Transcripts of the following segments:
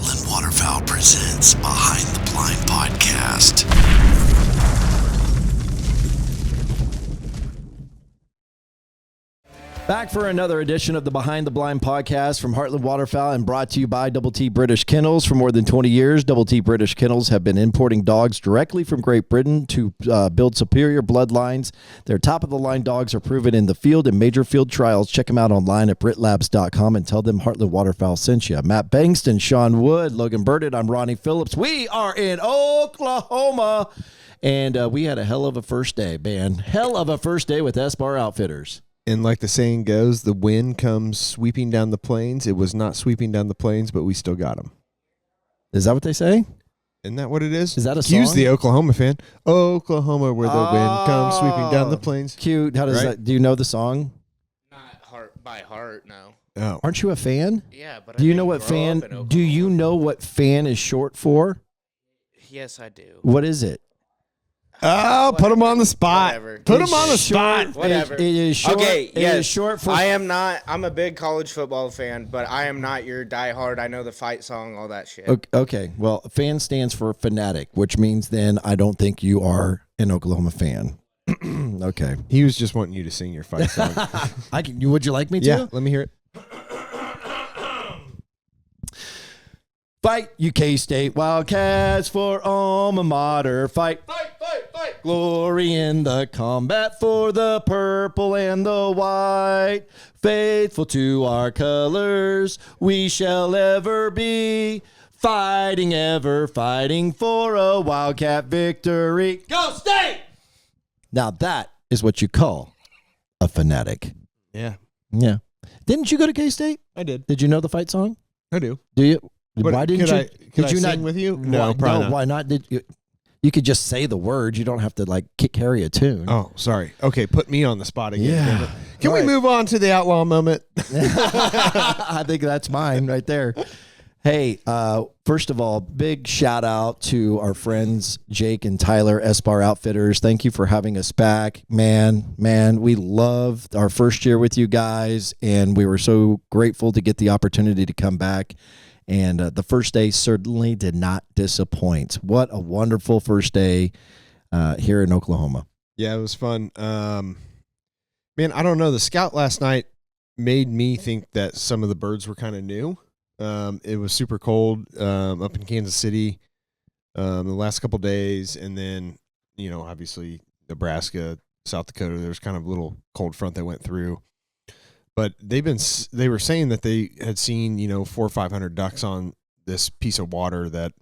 Heartland Waterfowl presents Behind the Blind Podcast. Back for another edition of the Behind the Blind podcast from Heartland Waterfowl and brought to you by Double T British Kennels. For more than 20 years, Double T British Kennels have been importing dogs directly from Great Britain to build superior bloodlines. Their top-of-the-line dogs are proven in the field in major field trials. Check them out online at britlabs.com and tell them Heartland Waterfowl sent you. Matt Bankston, Sean Wood, Logan Burditt, I'm Ronnie Philips. We are in Oklahoma, and we had a hell of a first day, man. Hell of a first day with Sbar Outfitters. And like the saying goes, the wind comes sweeping down the plains. It was not sweeping down the plains, but we still got them. Is that what they say? Isn't that what it is? Is that a Cue's song? the Oklahoma fan. Oklahoma, where the wind comes sweeping down the plains. Cute. How does that? Do you know the song? Not by heart, no. Oh, Aren't you a fan? Yeah, but Do you know what fan? Do you know what fan is short for? Yes, I do. What is it? oh, put him on the spot. Whatever. Put him on the spot. Whatever. It is short. Okay, It yes. is short for. I'm a big college football fan, but I am not your diehard. I know the fight song, all that shit. Okay. Well, fan stands for fanatic, which means then I don't think you are an Oklahoma fan. Okay. He was just wanting you to sing your fight song. Would you like me to? Yeah, let me hear it. Fight, you K-State Wildcats for alma mater. Fight, fight, fight, fight. Glory in the combat for the purple and the white. Faithful to our colors, we shall ever be. Fighting, ever fighting for a Wildcat victory. Go State! Now that is what you call a fanatic. Yeah, Yeah. Didn't you go to K-State? I did. Did you know the fight song? I do. Do you? But Why didn't you? Could you I not sing with you? No, why, probably not. Why not? Did you? You could just say the words. You don't have to like carry a tune. Oh, sorry. Okay, put me on the spot again. Yeah. damn it. Can we All right. move on to the outlaw moment? I think that's mine right there. Hey, first of all, big shout out to our friends Jake and Tyler, Sbar Outfitters. Thank you for having us back. Man, we loved our first year with you guys, and we were so grateful to get the opportunity to come back. And the first day certainly did not disappoint. What a wonderful first day here in Oklahoma. Yeah, it was fun. Man, I don't know. The scout last night made me think that some of the birds were kind of new. It was super cold up in Kansas City the last couple days. And then, obviously Nebraska, South Dakota, there was kind of a little cold front that went through. But they were saying that they had seen, 400 or 500 ducks on this piece of water that,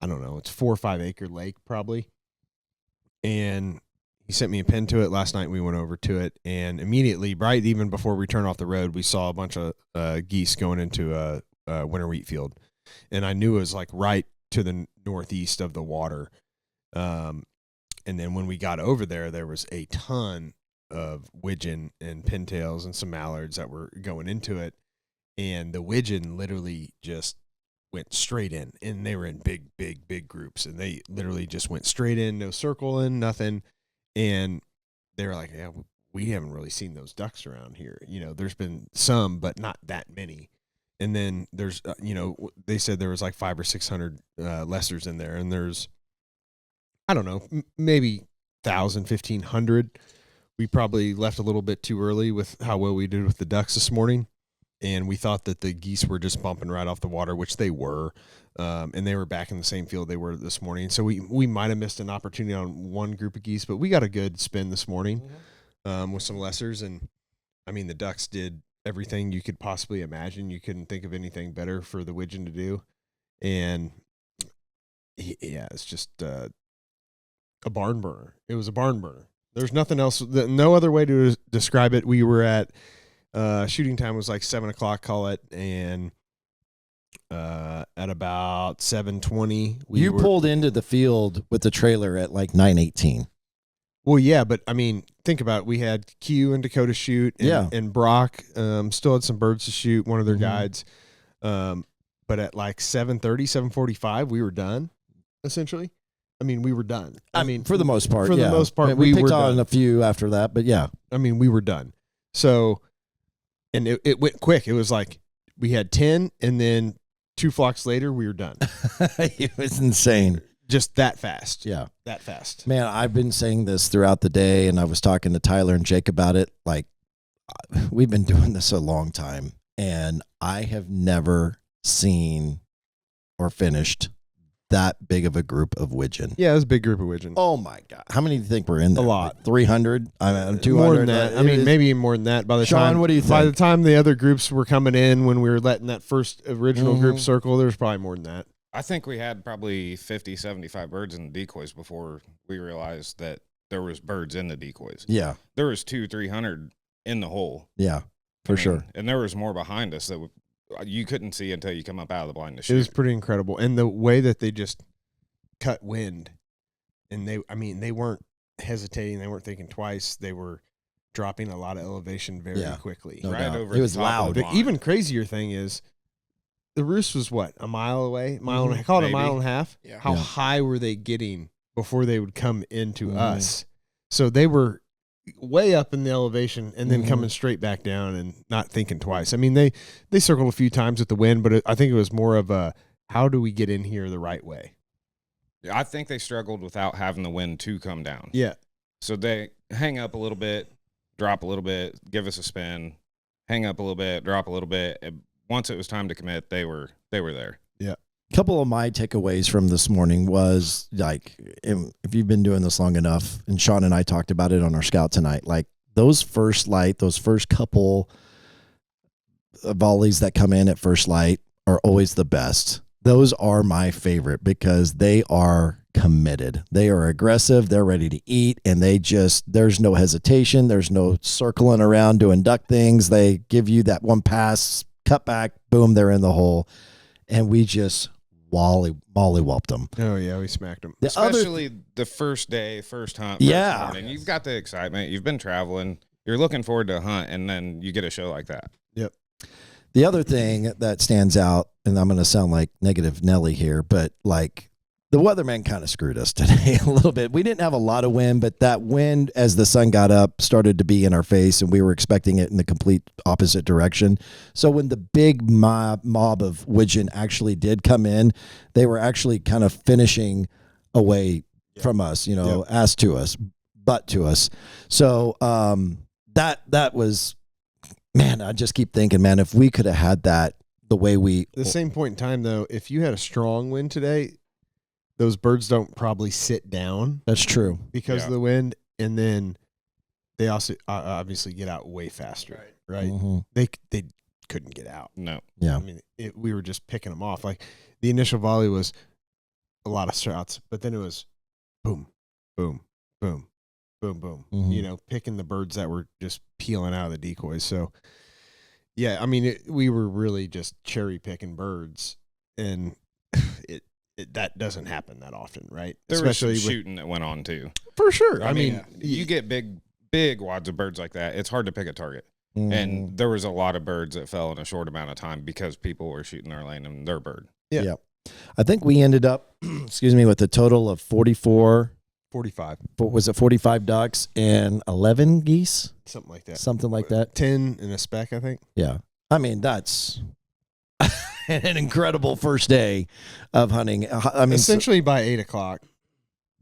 I don't know, it's 4 or 5 acre lake probably. And he sent me a pin to it. Last night we went over to it, and immediately, right even before we turned off the road, we saw a bunch of geese going into a winter wheat field. And I knew it was like right to the northeast of the water. And then when we got over there, there was a ton of widgeon and pintails and some mallards that were going into it, and the widgeon literally just went straight in, and they were in big groups, and they literally just went straight in, no circling, nothing. And they were like, yeah, we haven't really seen those ducks around here. There's been some, but not that many. And then there's they said there was like 500 or 600 lessers in there, and there's, I don't know, maybe 1,000, 1,500. We probably left a little bit too early with how well we did with the ducks this morning, and we thought that the geese were just bumping right off the water, which they were, and they were back in the same field they were this morning. So we might have missed an opportunity on one group of geese, but we got a good spin this morning with some lessers, and I mean the ducks did everything you could possibly imagine. You couldn't think of anything better for the widgeon to do, and yeah, it's just a barn burner. It was a barn burner. There's nothing else, no other way to describe it. We were at, shooting time was like 7 o'clock, call it, and at about 7:20, You pulled into the field with the trailer at like 9:18. Well, yeah, but I mean, think about it. We had Q and Dakota shoot, and Brock still had some birds to shoot, one of their guides. But at like 7:30, 7:45, we were done, essentially. I mean, we were done. I mean, for the most part, for the most part, we picked were on done. a few after that, but yeah. I mean, we were done. So, and it went quick. It was like we had 10, and then 2 flocks later, we were done. It was insane. Just that fast. Yeah. That fast. Man, I've been saying this throughout the day, and I was talking to Tyler and Jake about it. Like, we've been doing this a long time, and I have never seen or finished that big of a group of widgeon. Yeah, it was a big group of widgeon. Oh my God. How many do you think we're in there? A lot. Like 300? I mean, 200? More than that. I mean, maybe even more than that. By the Sean, time, what do you By think? the time the other groups were coming in, when we were letting that first original group circle, there was probably more than that. I think we had probably 50, 75 birds in the decoys before we realized that there was birds in the decoys. Yeah. There was 200-300 in the hole. Yeah, for sure. And there was more behind us that you couldn't see until you come up out of the blind to shoot. It was pretty incredible. And the way that they just cut wind, and they weren't hesitating. They weren't thinking twice. They were dropping a lot of elevation very quickly. No right doubt. over It the was top of loud. the The blind. even crazier thing is, the roost was what, a mile away? Mm-hmm. Call it a Maybe. mile and a half. Yeah. How Yeah. high were they getting before they would come into Mhm. us? So they were way up in the elevation and then Mhm. coming straight back down and not thinking twice. I mean, they circled a few times with the wind, but I think it was more of a, how do we get in here the right way? I think they struggled without having the wind to come down. Yeah. So they hang up a little bit, drop a little bit, give us a spin, hang up a little bit, drop a little bit. And once it was time to commit, they were there. Couple of my takeaways from this morning was, like, if you've been doing this long enough, and Sean and I talked about it on our scout tonight, like those first couple volleys that come in at first light are always the best. Those are my favorite because they are committed. They are aggressive. They're ready to eat, and there's no hesitation. There's no circling around doing duck things. They give you that one pass, cut back, boom, they're in the hole. And we just molly-whopped them. Oh, yeah, we smacked them. Especially the first day, first hunt. Yeah. First morning. You've got the excitement. You've been traveling. You're looking forward to a hunt, and then you get a show like that. Yep. The other thing that stands out, and I'm going to sound like negative Nelly here, but like the weatherman kind of screwed us today a little bit. We didn't have a lot of wind, but that wind as the sun got up started to be in our face, and we were expecting it in the complete opposite direction. So when the big mob of widgeon actually did come in, they were actually kind of finishing away from us, ass to us, butt to us. So that was, man, I just keep thinking, man, if we could have had that the way The same point in time, though, if you had a strong wind today, those birds don't probably sit down That's true. because of the wind, and then they also obviously get out way faster, right? Mhm. They couldn't get out. No. Yeah. I mean, we were just picking them off. Like the initial volley was a lot of shots, but then it was boom, boom, boom, boom, boom. Mhm. Picking the birds that were just peeling out of the decoys. So, yeah, I mean, we were really just cherry picking birds, and that doesn't happen that often, right? There Especially was some with, shooting that went on, too. for sure. I mean, you get big wads of birds like that. It's hard to pick a target. Mhm. And there was a lot of birds that fell in a short amount of time because people were shooting their lane and their bird. Yeah. I think we ended up, with a total of 45, 45 ducks and 11 geese, something like that. something like that. 10 in a speck, I think. Yeah. I mean, that's an incredible first day of hunting. I mean, Essentially by 8 o'clock,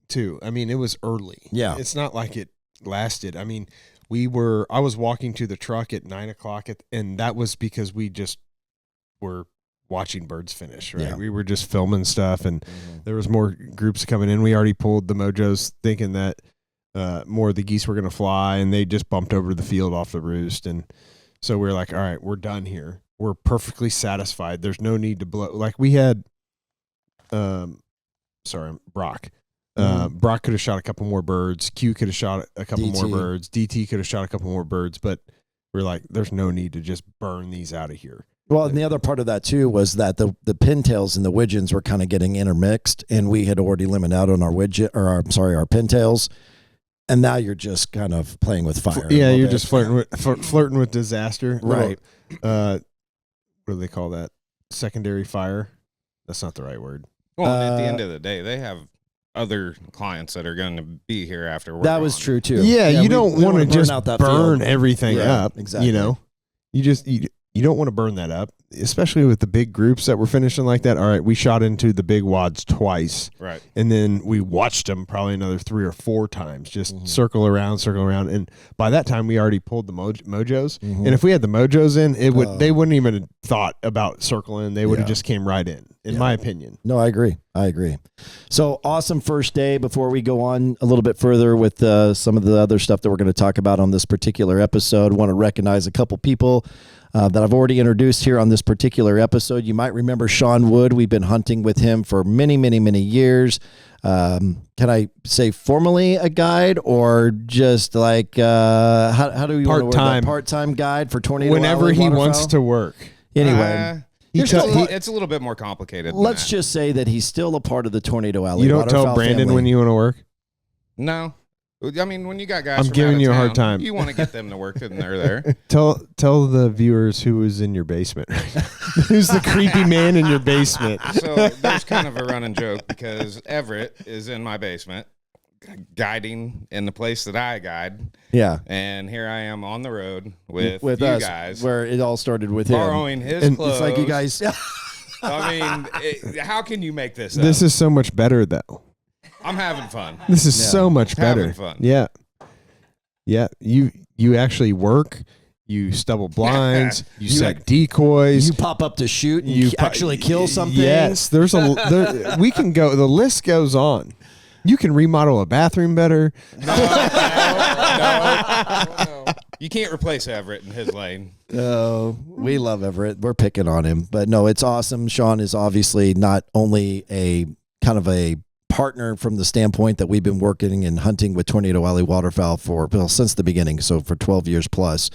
too. I mean, it was early. Yeah. It's not like it lasted. I mean, I was walking to the truck at 9 o'clock, and that was because we just were watching birds finish, right? Yeah. We were just filming stuff, and there was more groups coming in. We already pulled the mojos thinking that more of the geese were going to fly, and they just bumped over to the field off the roost. And so we were like, all right, we're done here. We're perfectly satisfied. There's no need to blow. Like we had, Brock. Brock could have shot a couple more birds. Q could have shot a couple more DT. birds. DT could have shot a couple more birds, but we're like, there's no need to just burn these out of here. well, and the other part of that too was that the pintails and the widgeons were kind of getting intermixed, and we had already limited out on our our pintails, and now you're just kind of playing with fire. Yeah, you're just flirting with disaster. Right. What do they call that? Secondary fire. That's not the right word. Well, and at the end of the day, they have other clients that are going to be here after we're That was gone. true too. Yeah, you we don't wanna want to just out that burn field. everything Yeah, up. exactly. You don't want to burn that up. especially with the big groups that were finishing like that. All right, we shot into the big wads twice, Right. and then we watched them probably another 3 or 4 times, just circle around, and by that time we already pulled the mojos. And if we had the mojos in, they wouldn't even have thought about circling. They would have just came right in my opinion. No, I agree. So awesome first day. Before we go on a little bit further with some of the other stuff that we're going to talk about on this particular episode, I want to recognize a couple people that I've already introduced here on this particular episode. You might remember Sean Wood. We've been hunting with him for many, many, many years. Can I say formally a guide or just like how do you want to word that? Part-time guide for Tornado whenever Alley he Waterfowl? wants to work. Anyway. It's a little bit more complicated than Let's that. just say that he's still a part of the Tornado Alley. You don't Waterfowl tell Brandon family. when you want to work? No. I mean, when you got guys I'm from giving out of you a hard town, time. You want to get them to work, and they're there. Tell the viewers who was in your basement. Who's the creepy man in your basement? So there's kind of a running joke because Everett is in my basement guiding in the place that I guide. Yeah. And here I am on the road with you us, guys. where it all started with him. Borrowing his And clothes. It's like you guys. I mean, how can you make this up? This is so much better, though. I'm having fun. This is so much better. Having fun. Yeah. Yeah. You actually work. You stubble blinds. You set decoys. You pop up to shoot and you actually kill something. Yes. We can go. The list goes on. You can remodel a bathroom better. No. You can't replace Everett in his lane. Oh, we love Everett. We're picking on him. But no, it's awesome. Sean is obviously not only a kind of a partner from the standpoint that we've been working and hunting with Tornado Alley Waterfowl since the beginning, so for 12 years plus.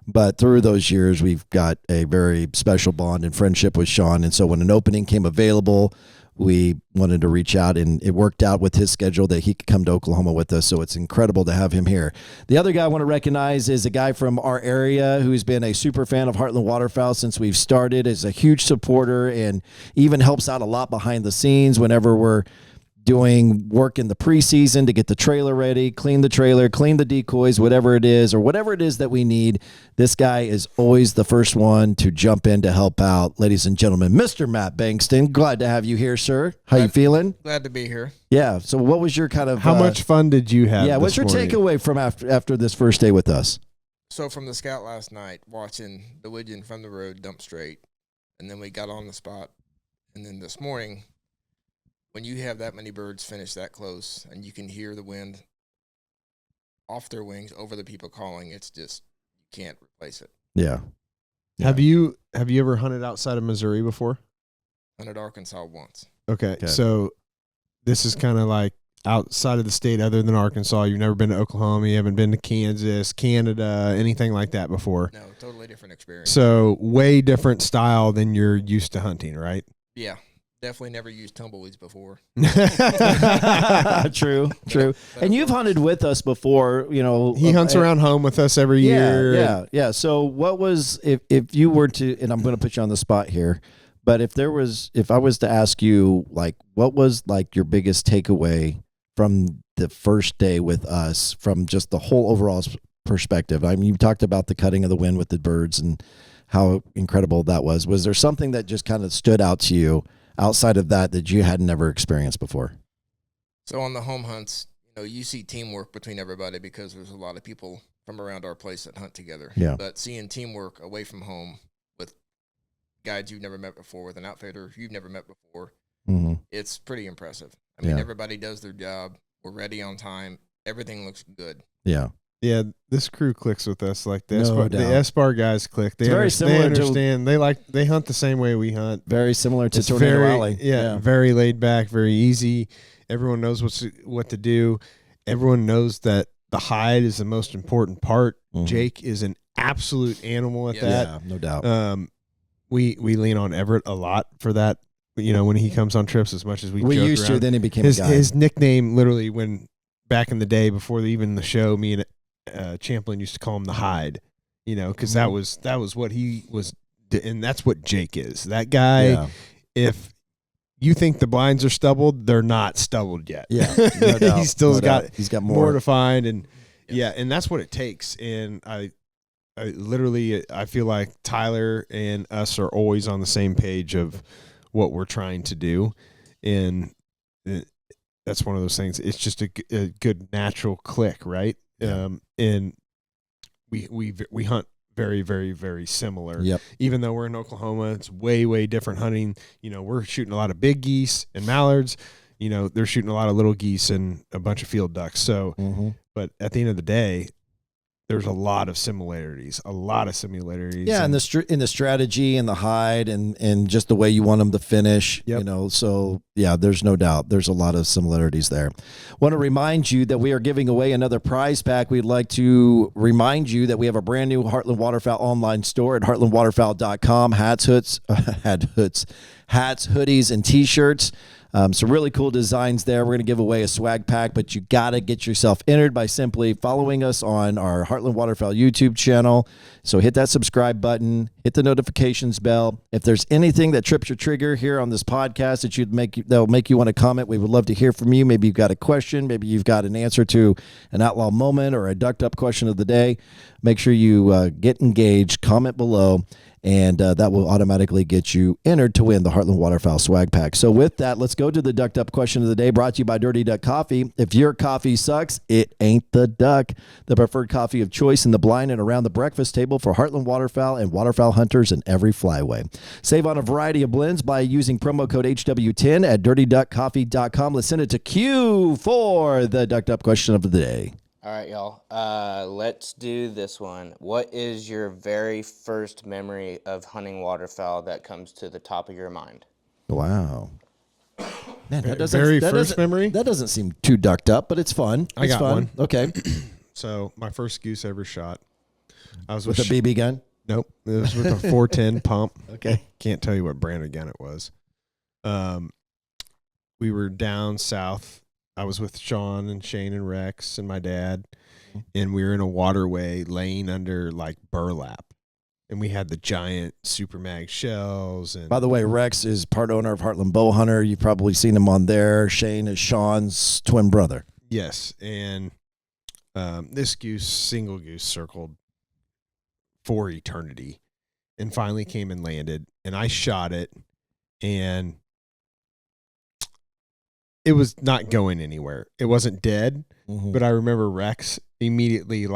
But through those years, we've got a very special bond and friendship with Sean. And so when an opening came available, we wanted to reach out, and it worked out with his schedule that he could come to Oklahoma with us. So it's incredible to have him here. The other guy I want to recognize is a guy from our area who's been a super fan of Heartland Waterfowl since we've started, is a huge supporter, and even helps out a lot behind the scenes whenever we're doing work in the preseason to get the trailer ready, clean the trailer, clean the decoys, whatever it is, or whatever it is that we need. This guy is always the first one to jump in to help out. Ladies and gentlemen, Mr. Matt Bankston, glad to have you here, sir. How you feeling? Glad to be here. Yeah. So what was your kind of... How much fun did you have? Yeah, what's your takeaway from after this first day with us? So from the scout last night, watching the widgeon from the road dump straight, and then we got on the spot, and then this morning... When you have that many birds finish that close and you can hear the wind off their wings over the people calling, it's just, you can't replace it. Yeah. Have you ever hunted outside of Missouri before? Hunted Arkansas once. Okay. So this is kind of like outside of the state other than Arkansas. You've never been to Oklahoma. You haven't been to Kansas, Canada, anything like that before. No, totally different experience. So way different style than you're used to hunting, right? Yeah. Definitely never used tumbleweeds before. True. And you've hunted with us before, you know. He hunts around home with us every year. Yeah. So what was, if you were to, and I'm going to put you on the spot here, but if I was to ask you, like, what was like your biggest takeaway from the first day with us from just the whole overall perspective? I mean, you talked about the cutting of the wind with the birds and how incredible that was. Was there something that just kind of stood out to you outside of that you had never experienced before? So on the home hunts, you see teamwork between everybody because there's a lot of people from around our place that hunt together. Yeah. But seeing teamwork away from home with guides you've never met before, with an outfitter you've never met before, it's pretty impressive. I mean, everybody does their job. We're ready on time. Everything looks good. Yeah. Yeah, this crew clicks with us like this. No The doubt. Sbar guys click. They very similar to- understand. They hunt the same way we hunt. Very similar to It's Tornado Alley. Yeah, very laid back, very easy. Everyone knows what to do. Everyone knows that the hide is the most important part. Jake is an absolute animal at that. Yeah, no doubt. We lean on Everett a lot for that. When he comes on trips, as much as we joke used around. to, then he became a guy. His nickname, literally, when back in the day before even the show, me and Champlin used to call him the Hide, because that was what he was, and that's what Jake is. That guy, if you think the blinds are stubbled, they're not stubbled yet. Yeah, no doubt. He's still he's got more to find, and and that's what it takes. And I I feel like Tyler and us are always on the same page of what we're trying to do, and that's one of those things. It's just a good natural click, right? And we hunt very, very, very similar. Yep. Even though we're in Oklahoma, it's way, way different hunting. We're shooting a lot of big geese and mallards. They're shooting a lot of little geese and a bunch of field ducks. So, but at the end of the day, there's a lot of similarities. Yeah, and in the strategy and the hide and just the way you want them to finish. Yep. So yeah, there's no doubt there's a lot of similarities there. Want to remind you that we are giving away another prize pack. We'd like to remind you that we have a brand new Heartland Waterfowl online store at heartlandwaterfowl.com. Hats, hoodies, and t-shirts. Some really cool designs there. We're going to give away a swag pack, but you got to get yourself entered by simply following us on our Heartland Waterfowl YouTube channel. So hit that subscribe button, hit the notifications bell. If there's anything that trips your trigger here on this podcast that'll make you want to comment, we would love to hear from you. Maybe you've got a question, maybe you've got an answer to an outlaw moment or a ducked up question of the day. Make sure you get engaged, comment below, and that will automatically get you entered to win the Heartland Waterfowl Swag Pack. So with that, let's go to the ducked up question of the day, brought to you by Dirty Duck Coffee. If your coffee sucks, it ain't the duck. The preferred coffee of choice in the blind and around the breakfast table for Heartland Waterfowl and waterfowl hunters in every flyway. Save on a variety of blends by using promo code HW10 at dirtyduckcoffee.com. Let's send it to Q for the ducked up question of the day. All right, y'all. Let's do this one. What is your very first memory of hunting waterfowl that comes to the top of your mind? Wow. Man, first memory? That doesn't seem too ducked up, but it's fun. I got one. Okay. So my first goose I ever shot, I was With a BB gun? Nope. It was with a 410 pump. Okay. Can't tell you what brand of gun it was. We were down south. I was with Sean and Shane and Rex and my dad, and we were in a waterway laying under like burlap, and we had the giant Super Mag shells. And by the way, Rex is part owner of Heartland Bow Hunter. You've probably seen him on there. Shane is Sean's twin brother. Yes, and this single goose, circled for eternity, and finally came and landed, and I shot it, and it was not going anywhere. It wasn't dead, but I remember Rex immediately,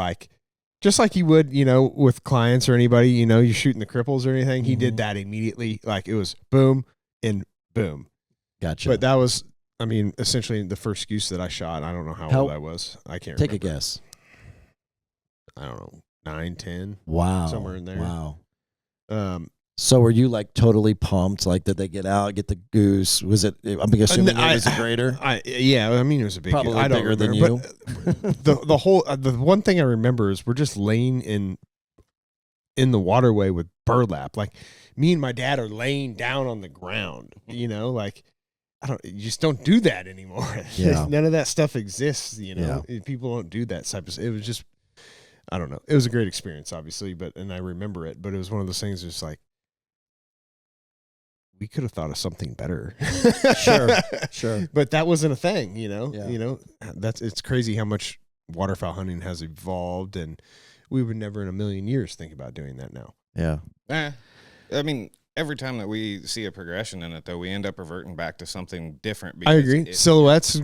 just like you would, with clients or anybody, you're shooting the cripples or anything. He did that immediately. Like it was boom and boom. Gotcha. But that was, essentially the first goose that I shot. I don't know how old I was. I can't take remember. a guess. I don't know, 9, 10. Wow. Somewhere in there. Wow. So were you totally pumped? Did they get out, get the goose? Was it? I'm assuming it was a greater. Yeah, it was a big. Probably goose. I don't bigger than remember, you. But the one thing I remember is we're just laying in the waterway with burlap. Like me and my dad are laying down on the ground. You just don't do that anymore. Yeah. None of that stuff exists. Yeah. People don't do that type of. It was just, I don't know. It was a great experience, obviously, and I remember it. But it was one of those things. Just like. We could have thought of something better. Sure. But that wasn't a thing, Yeah. It's crazy how much waterfowl hunting has evolved, and we would never in a million years think about doing that now. Yeah. Every time that we see a progression in it, though, we end up reverting back to something different. I agree. Silhouettes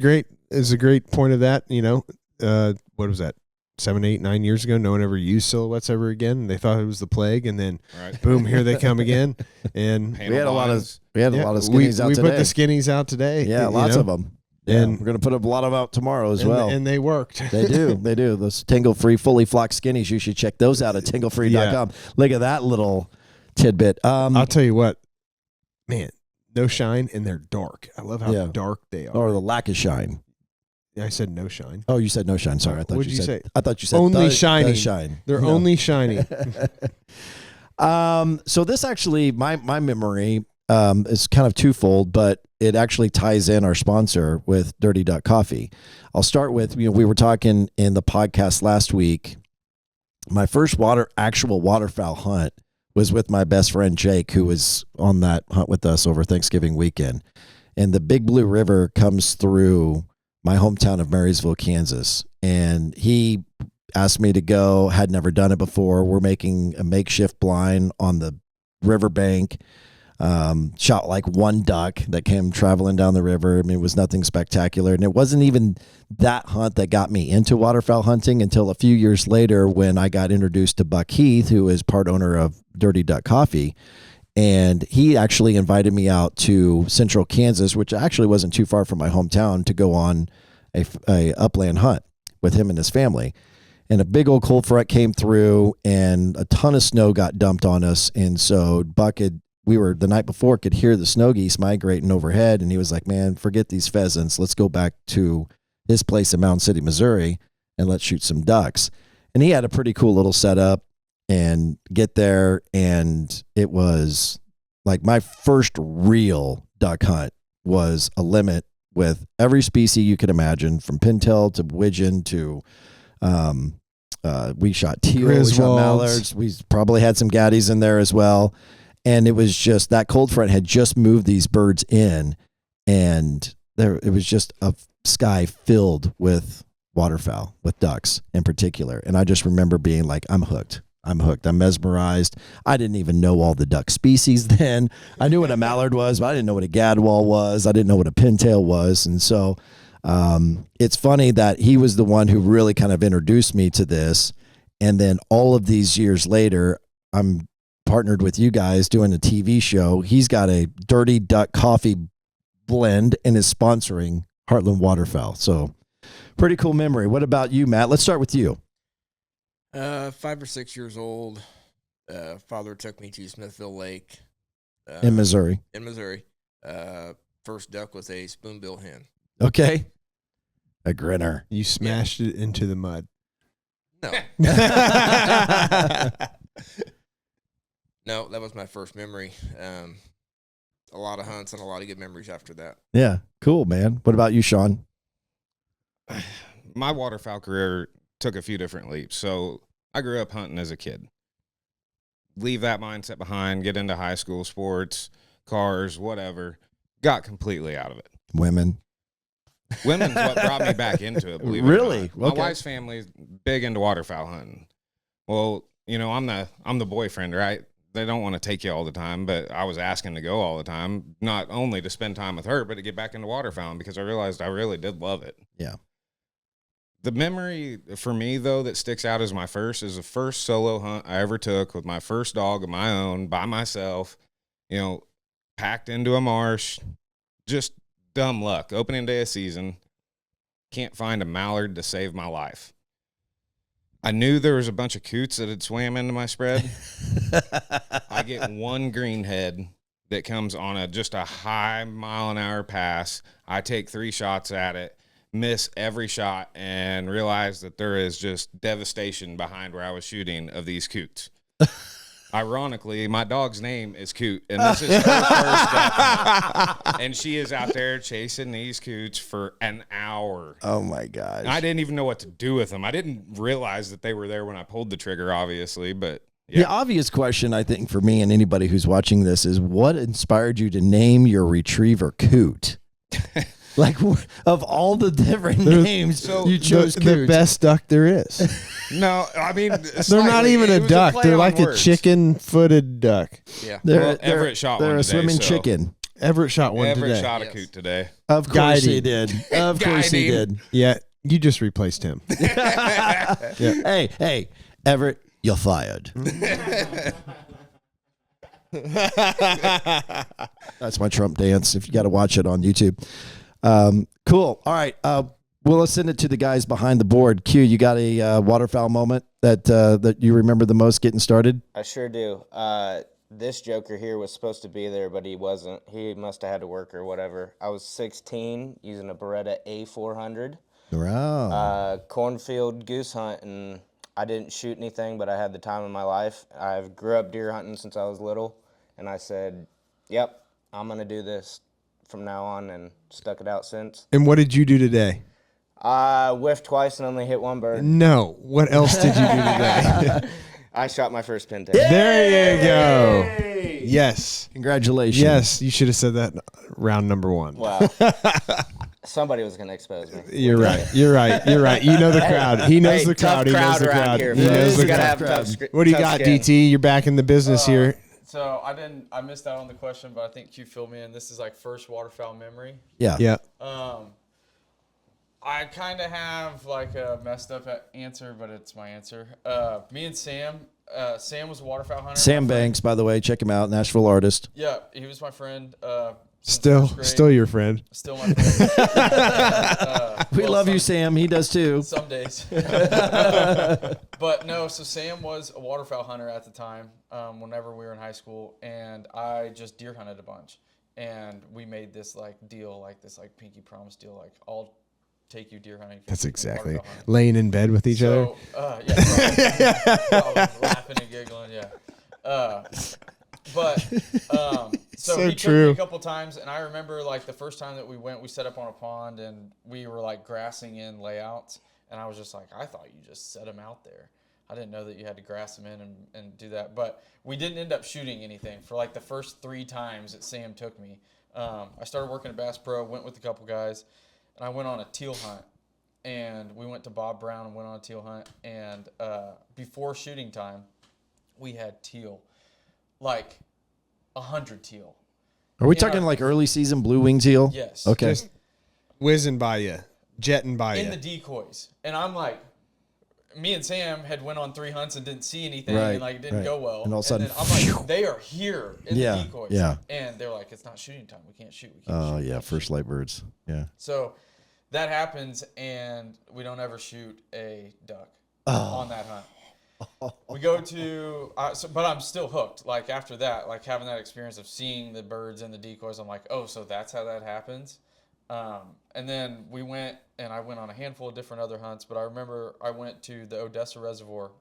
is a great point of that. What was that? 7, 8, 9 years ago, no one ever used silhouettes ever again. They thought it was the plague, and then boom, here they come again. And we had a lot of skinnies out today. We put the skinnies out today. Yeah, lots of them. And we're going to put up a lot of out tomorrow as well. And they worked. They do. Those Tingle-free, fully flocked skinnies. You should check those out at tinglefree.com. Yeah. Look at that little tidbit. I'll tell you what, man, no shine, and they're dark. I love how dark they are. Or the lack of shine. I said no shine. Oh, you said no shine. Sorry, I thought What'd you said. say? I thought you said only the shiny. Shine. They're only shiny. So this actually, my memory is kind of twofold, but it actually ties in our sponsor with Dirty Duck Coffee. I'll start with, we were talking in the podcast last week. My first actual waterfowl hunt was with my best friend Jake, who was on that hunt with us over Thanksgiving weekend. And the Big Blue River comes through my hometown of Marysville, Kansas. And he asked me to go. Had never done it before. We're making a makeshift blind on the riverbank. Shot like one duck that came traveling down the river. I mean, it was nothing spectacular. And it wasn't even that hunt that got me into waterfowl hunting until a few years later when I got introduced to Buck Heath, who is part owner of Dirty Duck Coffee. And he actually invited me out to central Kansas, which actually wasn't too far from my hometown, to go on a upland hunt with him and his family. And a big old cold front came through and a ton of snow got dumped on us. And so we were the night before could hear the snow geese migrating overhead. And he was like, man, forget these pheasants. Let's go back to his place in Mountain City, Missouri, and let's shoot some ducks. And he had a pretty cool little setup and get there. And it was like my first real duck hunt was a limit with every species you could imagine, from pintail to widgeon to, we shot teal, we shot mallards. We probably had some gaddies in there as well. And it was just that cold front had just moved these birds in, and it was just a sky filled with waterfowl, with ducks in particular. And I just remember being like, I'm hooked. I'm mesmerized. I didn't even know all the duck species then. I knew what a mallard was, but I didn't know what a gadwall was. I didn't know what a pintail was. And so it's funny that he was the one who really kind of introduced me to this. And then all of these years later, I'm partnered with you guys doing a TV show. He's got a Dirty Duck Coffee blend and is sponsoring Heartland Waterfowl. So pretty cool memory. What about you, Matt? Let's start with you. 5 or 6 years old. Father took me to Smithville Lake. In Missouri. First duck was a spoonbill hen. Okay. A grinner. You smashed it into the mud. No. No, that was my first memory. A lot of hunts and a lot of good memories after that. Yeah, cool, man. What about you, Sean? My waterfowl career took a few different leaps. So I grew up hunting as a kid. Leave that mindset behind, get into high school sports, cars, whatever. Got completely out of it. Women's what brought me back into it. Believe really? It or not. My Okay. wife's family is big into waterfowl hunting. Well, you know, I'm the boyfriend, right? They don't want to take you all the time, but I was asking to go all the time, not only to spend time with her, but to get back into waterfowling because I realized I really did love it. Yeah. The memory for me, though, that sticks out as the first solo hunt I ever took with my first dog of my own, by myself, you know, packed into a marsh, just dumb luck. Opening day of season, can't find a mallard to save my life. I knew there was a bunch of coots that had swam into my spread. I get one greenhead that comes on just a high mile-an-hour pass. I take 3 shots at it, miss every shot, and realize that there is just devastation behind where I was shooting of these coots. Ironically, my dog's name is Coot, and this is her first death hunt. And she is out there chasing these coots for an hour. Oh, my gosh. I didn't even know what to do with them. I didn't realize that they were there when I pulled the trigger, obviously, but yeah. The obvious question, I think, for me and anybody who's watching this is what inspired you to name your retriever Coot? Like, of all the different names, you chose the Coot. best duck there is. No, I mean, They're not even a duck. They're like a chicken-footed duck. Yeah. Everett shot they're one a today, swimming so- chicken. Everett shot one Everett today. shot a Yes. coot today. Of course Guiding. he did. Of course he did. Yeah, you just replaced him. Hey, Everett, you're fired. That's my Trump dance. If you got to watch it on YouTube. Cool. All right. Well, let's send it to the guys behind the board. Q, you got a waterfowl moment that you remember the most getting started? I sure do. This joker here was supposed to be there, but he wasn't. He must have had to work or whatever. I was 16 using a Beretta A400. Wow. Cornfield goose hunt, and I didn't shoot anything, but I had the time of my life. I grew up deer hunting since I was little, and I said, yep, I'm going to do this from now on, and stuck it out since. And what did you do today? I whiffed twice and only hit one bird. No. What else did you do today? I shot my first pintail. There you go. Yes. Congratulations. Yes, you should have said that round number 1. Wow. Somebody was gonna expose me. You're right. You're right. You're right. You know the crowd. He knows the crowd. He knows the crowd. Here, He knows the gotta crowd. have tough, What do you tough got, skin. DT? You're back in the business here. So I missed out on the question, but I think Q filled me in. This is like first waterfowl memory. Yeah. Yeah. I kind of have like a messed up answer, but it's my answer. Me and Sam. Sam was a waterfowl hunter. Sam Banks, by the way, check him out, Nashville artist. Yeah, he was my friend. Still your friend. Still my friend. We love you, Sam. He does too. Some days. But no, so Sam was a waterfowl hunter at the time, whenever we were in high school, and I just deer hunted a bunch. And we made this like deal, like this like pinky promise deal, like I'll take you deer hunting. That's exactly waterfowl hunting. laying in bed with each other. Yeah, probably laughing and giggling, yeah. So he took me a couple times, and I remember like the first time that we went, we set up on a pond, and we were like grassing in layouts, and I was just like, I thought you just set them out there. I didn't know that you had to grass them in and do that, but we didn't end up shooting anything for like the first 3 times that Sam took me. I started working at Bass Pro, went with a couple guys, and I went on a teal hunt, and we went to Bob Brown and went on a teal hunt, and before shooting time, we had teal, like 100 teal. Are we talking like early season blue wing teal? Yes. Okay. Just whizzing by you, jetting by you. In the decoys. And I'm like, me and Sam had went on 3 hunts and didn't see anything, Right, and like it didn't right. go well. And all of a sudden, then I'm like, they are here in the decoys. yeah. And they're like, it's not shooting time. We can't shoot. We can't Oh shoot. yeah, first light birds. Yeah. So that happens, and we don't ever shoot a duck Oh. on that hunt. We go to, but I'm still hooked. Like after that, like having that experience of seeing the birds and the decoys, I'm like, oh, so that's how that happens. And then we went, and I went on a handful of different other hunts, but I remember I went to the Odessa Reservoir,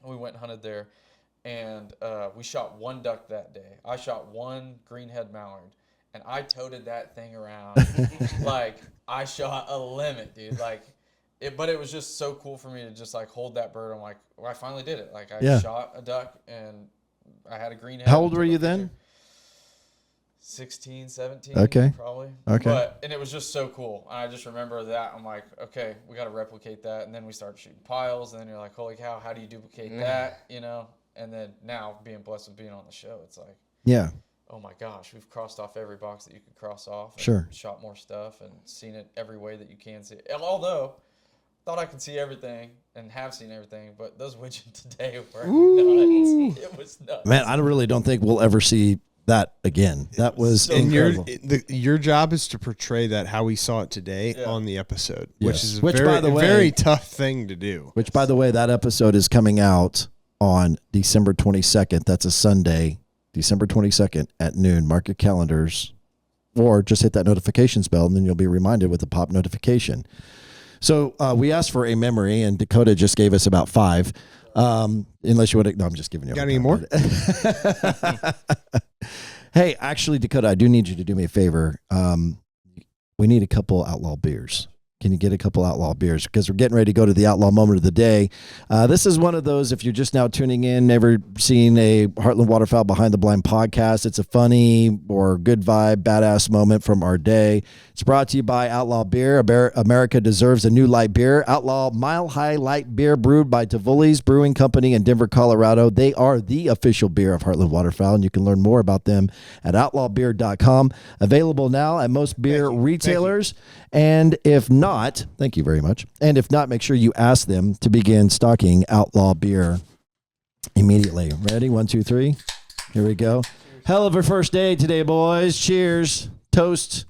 and we went and hunted there, and we shot 1 duck that day. I shot 1 greenhead mallard, and I toted that thing around like I shot a limit, dude. Like, but it was just so cool for me to just like hold that bird. I'm like, well, I finally did it. Like I shot a duck, and I had a greenhead. How old were you then? 16, 17, Okay. probably. Okay. And it was just so cool. And I just remember that. I'm like, okay, we got to replicate that. And then we started shooting piles. And then you're like, holy cow, how do you duplicate that? You know? And then now being blessed with being on the show, it's like, Yeah. oh my gosh, we've crossed off every box that you could cross off. And Sure. Shot more stuff and seen it every way that you can see it. Although, thought I could see everything and have seen everything, but those widgets today were nuts. It was nuts. Man, I really don't think we'll ever see that again. That was so incredible. Your job is to portray that how we saw it today Yeah. on the episode, Yes. which is a Which, very, by the way- very tough thing to do. Which, by the way, that episode is coming out on December 22nd. That's a Sunday, December 22nd at noon. Mark your calendars, or just hit that notifications bell, and then you'll be reminded with a pop notification. So we asked for a memory, and Dakota just gave us about 5. Unless you want to, no, I'm just giving you. Got any more? Hey, actually, Dakota, I do need you to do me a favor. We need a couple outlaw beers. Can you get a couple outlaw beers? Because we're getting ready to go to the outlaw moment of the day. This is one of those, if you're just now tuning in, never seen a Heartland Waterfowl Behind the Blind podcast, it's a funny or good vibe, badass moment from our day. It's brought to you by Outlaw Beer. America deserves a new light beer. Outlaw Mile High Light Beer, brewed by Tivoli's Brewing Company in Denver, Colorado. They are the official beer of Heartland Waterfowl, and you can learn more about them at outlawbeer.com. Available now at most beer retailers. And if not, thank you very much. And if not, make sure you ask them to begin stocking Outlaw Beer immediately. Ready? 1, 2, 3. Here we go. Hell of a first day today, boys. Cheers. Toast.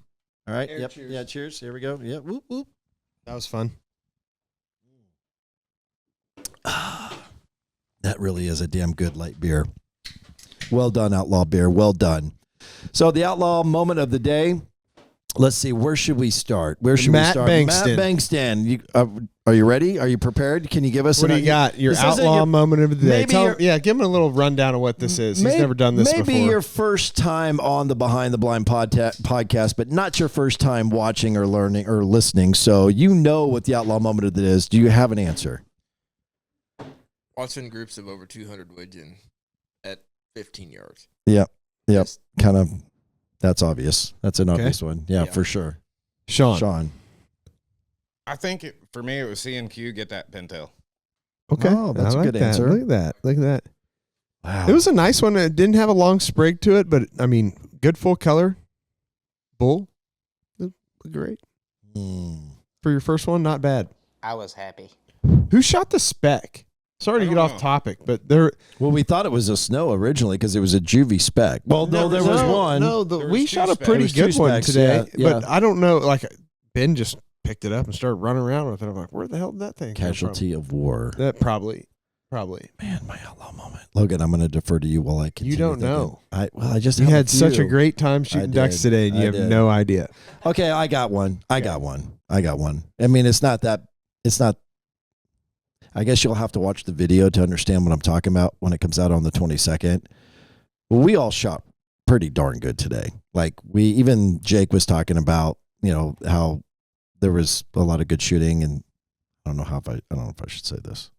All right. Yep. Cheers. Yeah. Cheers. Here we go. Yeah. Whoop, whoop. That was fun. That really is a damn good light beer. Well done, Outlaw Beer. Well done. So the Outlaw moment of the day. Let's see. Where should we start? Where should we start? Bankston. Matt Bankston. Are you ready? Are you prepared? Can you give us What do you got? Your This isn't outlaw your- moment of the day. maybe Yeah, give him a little rundown of what this is. He's never done this maybe before. your first time on the Behind the Blind podcast, but not your first time watching or learning or listening. So you know what the outlaw moment of it is. Do you have an answer? Watching groups of over 200 widgeon at 15 yards. Yep. Yes. Kind of. That's obvious. That's an obvious one. Yeah, Yeah. for sure. Sean. I think for me, it was C&Q, get that pintail. Okay. Oh, that's I a like good that. answer. Look at that. Look at that. Wow. It was a nice one. It didn't have a long sprig to it, but I mean, good full color. Bull. Looked great. For your first one, not bad. I was happy. Who shot the spec? Sorry to I get don't off know. topic, but there. Well, we thought it was a snow originally because it was a juvie spec. Well, no, there was one. No, There was we two shot a specs. pretty There was good two one specs, today, yeah, but I don't know. Like Ben just picked it up and started running around with it. I'm like, where the hell did that thing come Casualty of war. from? That probably. Man, my hello moment. Logan, I'm going to defer to you while I continue. You don't thinking. know. I just You have had such a few. great time shooting ducks did. today, and you I have did. no idea. Okay, I got one. I got one. I mean, it's not. I guess you'll have to watch the video to understand what I'm talking about when it comes out on the 22nd. Well, we all shot pretty darn good today. Like even Jake was talking about, how there was a lot of good shooting, and I don't know if I should say this.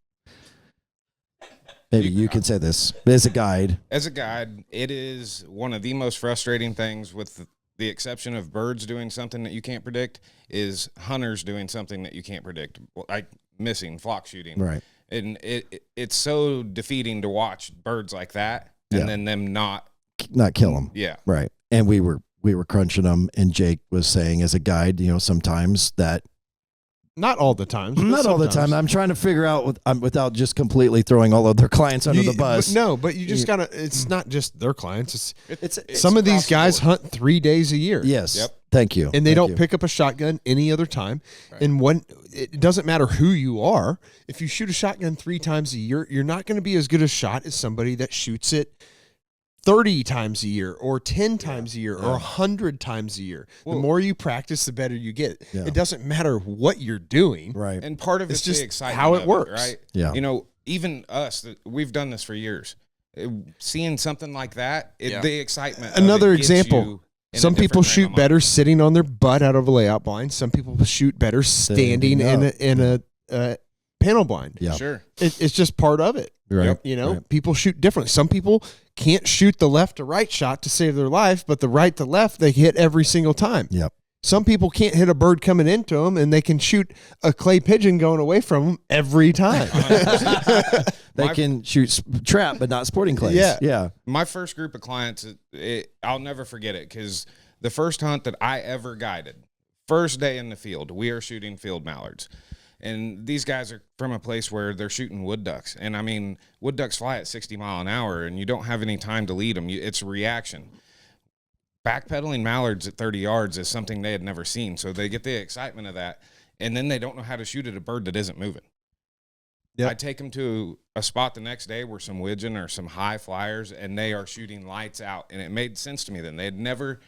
Maybe you can say this as a guide. As a guide, it is one of the most frustrating things, with the exception of birds doing something that you can't predict, is hunters doing something that you can't predict, like missing, flock shooting. Right. And it's so defeating to watch birds like that and Yeah. then them not. Not kill them. Yeah. Right. And we were crunching them, and Jake was saying as a guide, sometimes that Not all the time. not all the time. I'm trying to figure out without just completely throwing all of their clients under the bus. But you just gotta. It's not just their clients. It's Some of these across the guys board. hunt 3 days a year. yes. Yep. Thank you. And they Thank don't you. pick up a shotgun any other time. Right. And it doesn't matter who you are. If you shoot a shotgun 3 times a year, you're not going to be as good a shot as somebody that shoots it 30 times a year or 10 times a year or 100 times a year. Well- the more you practice, the better you get. Yeah. It doesn't matter what you're doing. Right. And part of It's it's just the excitement how it of works. right? Yeah. Even us, we've done this for years. Seeing something like that, Yeah. the excitement. of Another it gets example. you in a Some people different frame shoot of mind. better sitting on their butt out of a layout blind. Some people shoot better standing in a panel blind. Yeah. Sure. It's just part of it. Right. Yep. People shoot differently. Some people can't shoot the left to right shot to save their life, but the right to left they hit every single time. Yep. Some people can't hit a bird coming into them, and they can shoot a clay pigeon going away from them every time. They can shoot trap, but not sporting clays. Yeah. Yeah. My first group of clients, I'll never forget it, because the first hunt that I ever guided, first day in the field, we are shooting field mallards. And these guys are from a place where they're shooting wood ducks. And I mean, wood ducks fly at 60 mile an hour, and you don't have any time to lead them. It's a reaction. Backpedaling mallards at 30 yards is something they had never seen. So they get the excitement of that. And then they don't know how to shoot at a bird that isn't moving. Yep. I take them to a spot the next day where some widgeon or some high flyers, and they are shooting lights out. And it made sense to me then. They had never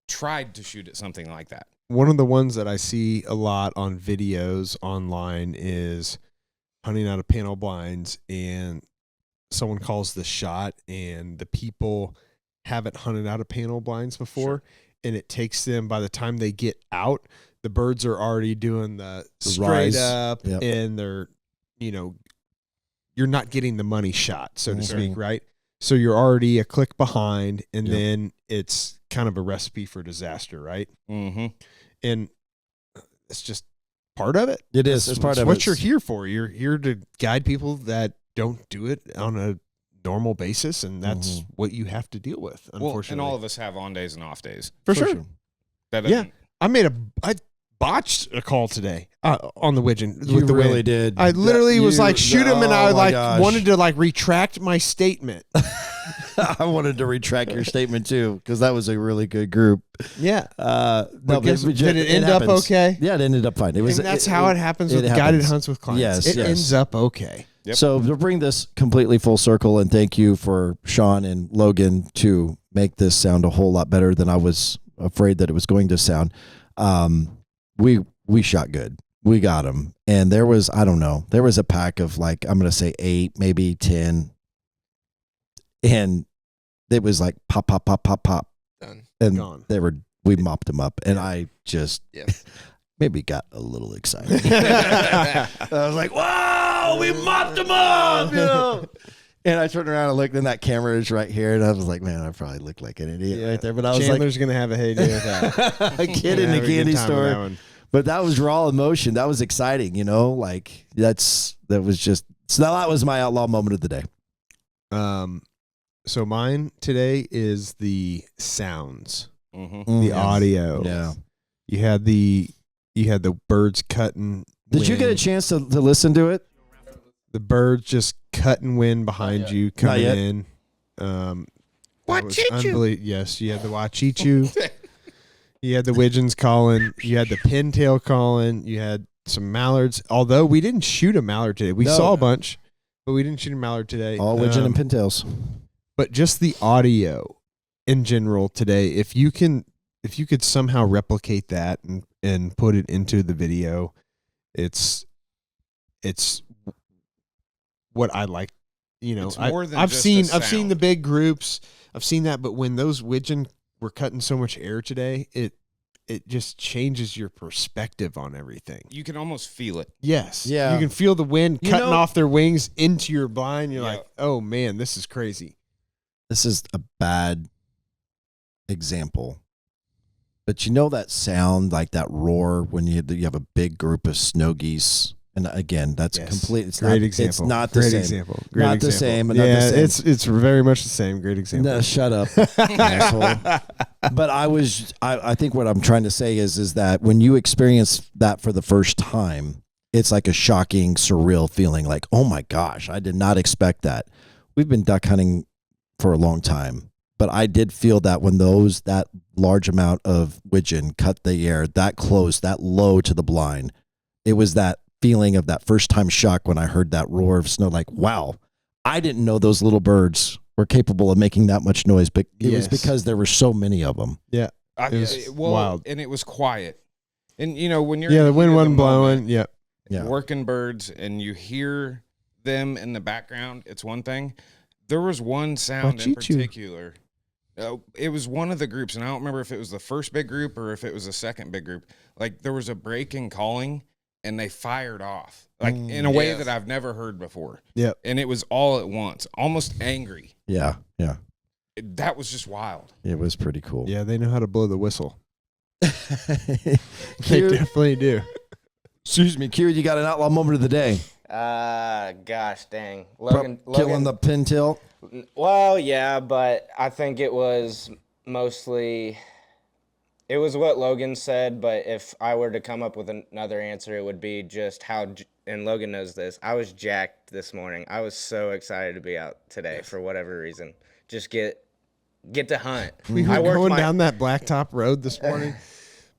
tried to shoot at something like that. One of the ones that I see a lot on videos online is hunting out of panel blinds, and someone calls the shot, and the people haven't hunted out of panel blinds before, and it takes them, by the time they get out, the birds are already doing the straight rise. up, Yep. and they're, you're not getting the money shot, so to Mhm. speak, right? So you're already a click behind, and Yep. then it's kind of a recipe for disaster, right? Mm-hmm. And it's just part of it. It is. It's part of what it. you're here for. You're here to guide people that don't do it on a normal basis, and that's what you have to deal with, Well, unfortunately. and all of us have on days and off days. for sure. That Yeah. doesn't- I botched a call today on the widgeon. You with the really wind. did. I literally was You- like, shoot him, and oh I my gosh. wanted to retract my statement. I wanted to retract your statement too, because that was a really good group. Yeah. No, But guess, we did it end up happens. okay? Yeah, it ended up fine. It was. And that's how it happens with guided hunts with clients. Yes, it yes. ends up okay. Yep. So to bring this completely full circle, and thank you for Sean and Logan to make this sound a whole lot better than I was afraid that it was going to sound. We shot good. We got them, and there was, I don't know, there was a pack of I'm going to say 8, maybe 10, and it was like pop, pop, pop, pop, pop, Done. and Gone. we mopped them up, and I just Yes. maybe got a little excited. I was like, wow, we mopped them up, And I turned around and looked, and that camera is right here, and I was like, man, I probably look like an idiot right there. But I was Chandler's gonna have a heyday with that. like, a kid in the candy store. But that was raw emotion. That was exciting, you know. Like that was just. So that was my outlaw moment of the day. So mine today is the sounds, Mm-hmm. the audio. Yeah. You had the birds cutting. Did you get a chance to listen to it? The birds just cutting wind behind you coming in. Wachichu. Yes, you had the Wachichu. You had the widgeons calling. You had the pintail calling. You had some mallards. Although we didn't shoot a mallard today. We saw a bunch, but we didn't shoot a mallard today. All widgeon and pintails. But just the audio in general today, if you could somehow replicate that and put it into the video, it's what I like. You know, It's more than I've just seen a sound. the big groups. I've seen that, but when those widgeon were cutting so much air today, it just changes your perspective on everything. You can almost feel it. Yes. Yeah. You can feel the wind You cutting know- off their wings into your blind. You're Yeah. like, oh man, this is crazy. This is a bad example. But you know that sound, like that roar when you have a big group of snow geese. And again, that's Yes. complete. It's Great not, example. It's not the Great same. example. Great Not the example. same, not the Yeah, same. it's very much the same. Great example. No, shut up, asshole. But I think what I'm trying to say is that when you experience that for the first time, it's like a shocking, surreal feeling. Like, oh my gosh, I did not expect that. We've been duck hunting for a long time, but I did feel that when that large amount of widgeon cut the air that close, that low to the blind, it was that feeling of that first time shock when I heard that roar of snow. Like, wow, I didn't know those little birds were capable of making that much noise, but it was because there were so many of them. Yeah. It was wild. And it was quiet. And you know when you're Yeah, in the wind heat of wasn't blowing. moment, Yep. Yeah. working birds, and you hear them in the background, it's one thing. There was one sound in Wachichu. particular. It was one of the groups, and I don't remember if it was the first big group or if it was the second big group. Like there was a break in calling, and they fired off like in a way that I've never heard before. Yep. And it was all at once, almost angry. Yeah. Yeah. That was just wild. It was pretty cool. Yeah, they know how to blow the whistle. They Q, definitely do. excuse me, Q, you got an outlaw moment of the day. Gosh dang. Logan, Killing the pintail. Well, yeah, but I think it was mostly, it was what Logan said, but if I were to come up with another answer, it would be just how, and Logan knows this, I was jacked this morning. I was so excited to be out today for whatever reason. Just get to hunt. We were I worked going my- down that blacktop road this morning,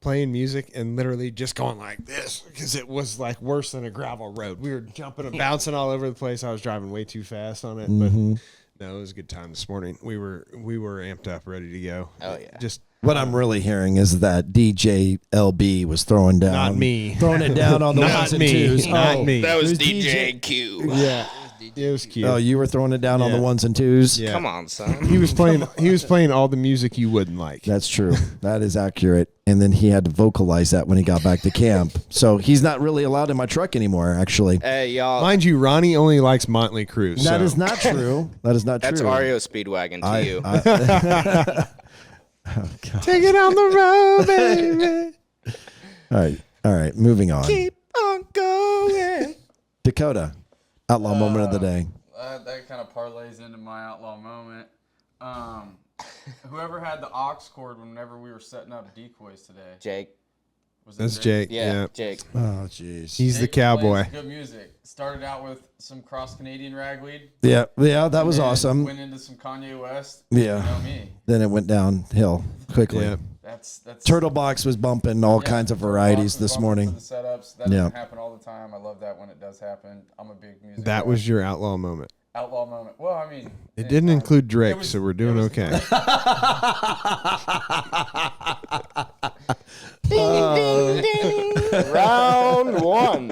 playing music and literally just going like this because it was like worse than a gravel road. We were jumping and bouncing all over the place. I was driving way too fast on it, but no, it was a good time this morning. We were amped up, ready to go. Oh, yeah. Just What I'm really hearing is that DJ LB was throwing down. Not me. Throwing it down on the Not ones and me. twos. Not Oh, me. That was it DJ Q. yeah, it was cute. Oh, you were throwing it down on the Yeah. ones and twos? Yeah. Come on, son. He was playing all the music you wouldn't like. That's true. That is accurate. And then he had to vocalize that when he got back to camp. So he's not really allowed in my truck anymore, actually. Hey, y'all. Mind you, Ronnie only likes Motley Crue. That so. is not true. That is not That's true. REO Speedwagon to you. Oh, God. Take it on the road, baby. All right. Moving on. Keep on going. Dakota, outlaw moment of the day. That kind of parlays into my outlaw moment. Whoever had the aux cord whenever we were setting up decoys today. Jake. Was it That's Jake. Yeah, Jake. Oh, jeez. He's the Jake cowboy. plays good music. Started out with some cross Canadian ragweed. Yeah, that was and awesome. Went into some Kanye West. Yeah. You know me. Then it went downhill quickly. Yeah. That's Turtle box was bumping all kinds of varieties this morning. The setups. That doesn't happen all the time. I love that when it does happen. I'm a big music That guy. was your outlaw moment. Outlaw moment. Well, I mean, It didn't include Drake, It was- so we're doing it was- okay. Round one.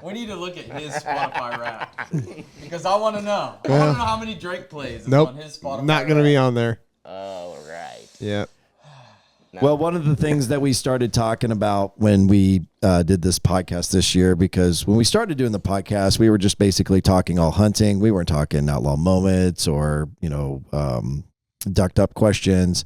we need to look at his Spotify rap because I want to know. I want to know how many Drake plays is Nope. on his Spotify. Not going to be Wrapped. on there. All right. Yeah. No. Well, one of the things that we started talking about when we did this podcast this year, because when we started doing the podcast, we were just basically talking all hunting. We weren't talking outlaw moments or, ducked up questions.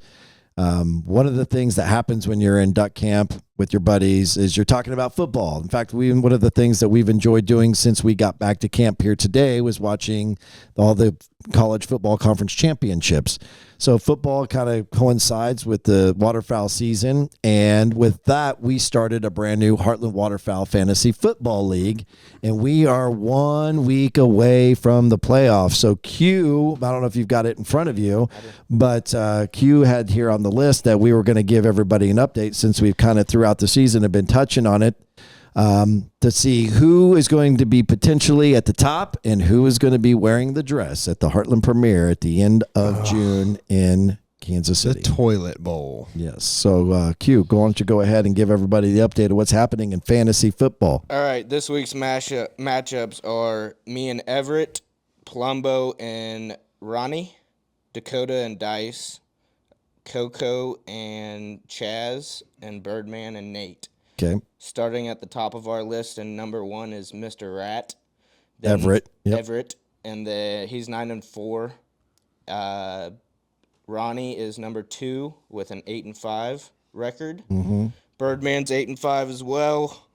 One of the things that happens when you're in duck camp with your buddies is you're talking about football. In fact, one of the things that we've enjoyed doing since we got back to camp here today was watching all the college football conference championships. So football kind of coincides with the waterfowl season. And with that, we started a brand new Heartland Waterfowl Fantasy Football League. And we are 1 week away from the playoffs. So Q, I don't know if you've got it in front of you, but Q had here on the list that we were going to give everybody an update since we've kind of throughout the season have been touching on it. To see who is going to be potentially at the top and who is going to be wearing the dress at the Heartland premiere at the end of June in Kansas The City. toilet bowl. Yes. So, Q, why don't you go ahead and give everybody the update of what's happening in fantasy football? All right, this week's matchups are me and Everett, Palumbo and Ronnie, Dakota and Dice, Coco and Chaz, and Birdman and Nate. Okay. Starting at the top of our list, and number 1 is Mr. Rat. Everett. Yep. Everett, and he's 9-4. Ronnie is number 2 with an 8-5 record. Mm-hmm. Birdman's 8-5 as well.